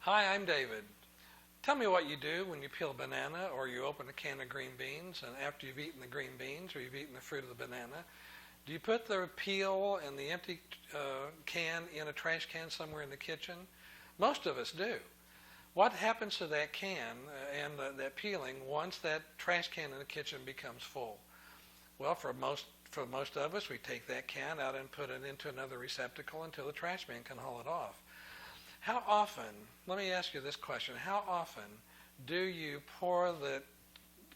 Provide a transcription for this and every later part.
Hi, I'm David. Tell me what you do when you peel a banana or you open a can of green beans, and after you've eaten the green beans or you've eaten the fruit of the banana, do you put the peel and the empty can in a trash can somewhere in the kitchen? Most of us do. What happens to that can and that peeling once that trash can in the kitchen becomes full? Well, for most of us, we take that can out and put it into another receptacle until the trash man can haul it off. How often, let me ask you this question, how often do you pour the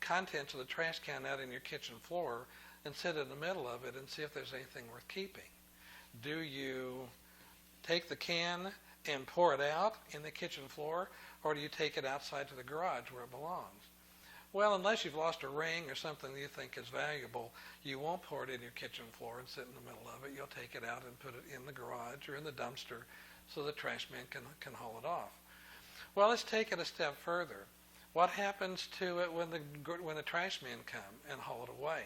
contents of the trash can out in your kitchen floor and sit in the middle of it and see if there's anything worth keeping? Do you take the can and pour it out in the kitchen floor, or do you take it outside to the garage where it belongs? Well, unless you've lost a ring or something that you think is valuable, you won't pour it in your kitchen floor and sit in the middle of it. You'll take it out and put it in the garage or in the dumpster so the trash man can haul it off. Well, let's take it a step further. What happens to it when the trash men come and haul it away?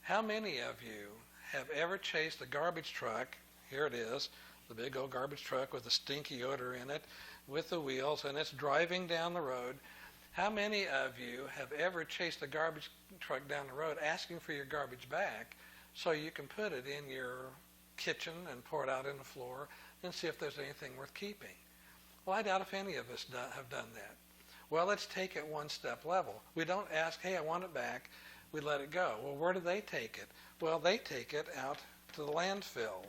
How many of you have ever chased a garbage truck? Here it is, the big old garbage truck with the stinky odor in it, with the wheels, and it's driving down the road. How many of you have ever chased a garbage truck down the road asking for your garbage back so you can put it in your kitchen and pour it out on the floor and see if there's anything worth keeping? Well, I doubt if any of us have done that. Well, let's take it one step level. We don't ask, hey, I want it back. We let it go. Well, where do they take it? Well, they take it out to the landfill.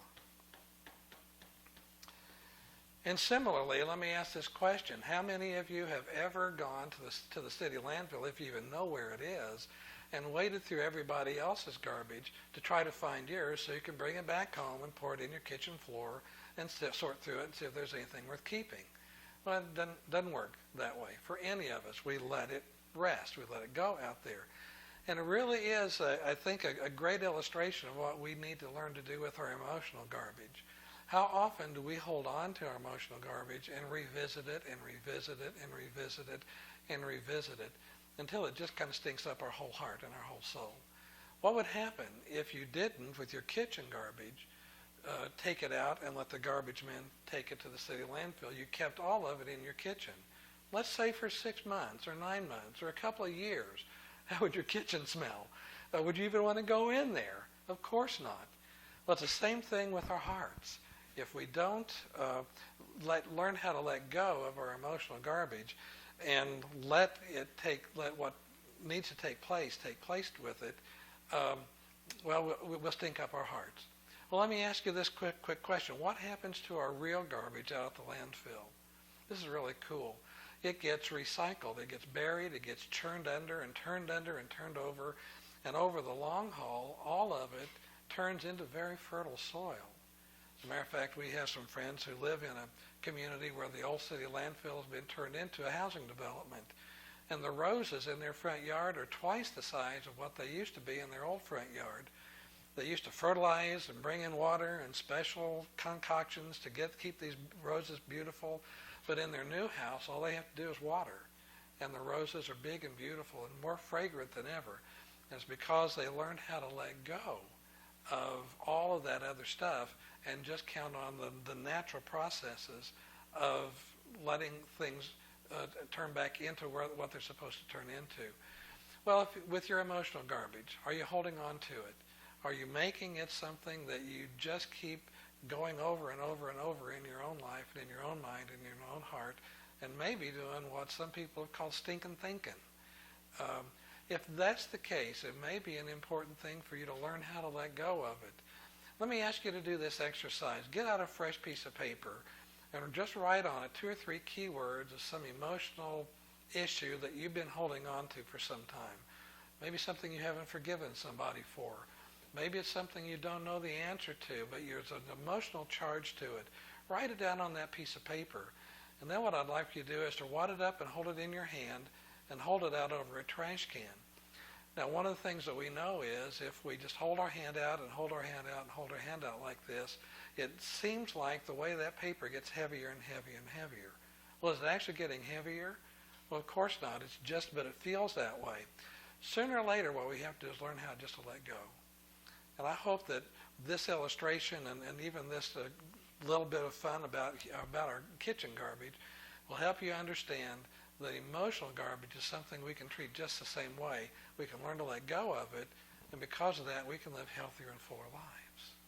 And similarly, let me ask this question. How many of you have ever gone to the city landfill, if you even know where it is, and waded through everybody else's garbage to try to find yours so you can bring it back home and pour it in your kitchen floor and sort through it and see if there's anything worth keeping? Well, it doesn't work that way. For any of us, we let it rest. We let it go out there. And it really is, I think, a great illustration of what we need to learn to do with our emotional garbage. How often do we hold on to our emotional garbage and revisit it and revisit it and revisit it and revisit it until it just kind of stinks up our whole heart and our whole soul? What would happen if you didn't, with your kitchen garbage, take it out and let the garbage men take it to the city landfill? You kept all of it in your kitchen. Let's say for 6 months or 9 months or a couple of years. How would your kitchen smell? Would you even want to go in there? Of course not. Well, it's the same thing with our hearts. If we don't learn how to let go of our emotional garbage and let what needs to take place with it, we'll stink up our hearts. Well, let me ask you this quick question. What happens to our real garbage out at the landfill? This is really cool. It gets recycled. It gets buried. It gets churned under and turned over. And over the long haul, all of it turns into very fertile soil. As a matter of fact, we have some friends who live in a community where the old city landfill has been turned into a housing development. And the roses in their front yard are twice the size of what they used to be in their old front yard. They used to fertilize and bring in water and special concoctions to keep these roses beautiful. But in their new house, all they have to do is water. And the roses are big and beautiful and more fragrant than ever. And it's because they learned how to let go of all of that other stuff and just count on the natural processes of letting things turn back into what they're supposed to turn into. Well, with your emotional garbage, are you holding on to it? Are you making it something that you just keep going over and over and over in your own life and in your own mind and in your own heart, and maybe doing what some people have called stinking thinking? If that's the case, it may be an important thing for you to learn how to let go of it. Let me ask you to do this exercise. Get out a fresh piece of paper and just write on it 2 or 3 keywords of some emotional issue that you've been holding on to for some time. Maybe something you haven't forgiven somebody for. Maybe it's something you don't know the answer to, but there's an emotional charge to it. Write it down on that piece of paper. And then what I'd like you to do is to wad it up and hold it in your hand and hold it out over a trash can. Now, one of the things that we know is if we just hold our hand out and hold our hand out and hold our hand out like this, it seems like the way that paper gets heavier and heavier and heavier. Well, is it actually getting heavier? Well, of course not. But it feels that way. Sooner or later, what we have to do is learn how just to let go. And I hope that this illustration and even this little bit of fun about our kitchen garbage will help you understand that emotional garbage is something we can treat just the same way. We can learn to let go of it, and because of that, we can live healthier and fuller lives.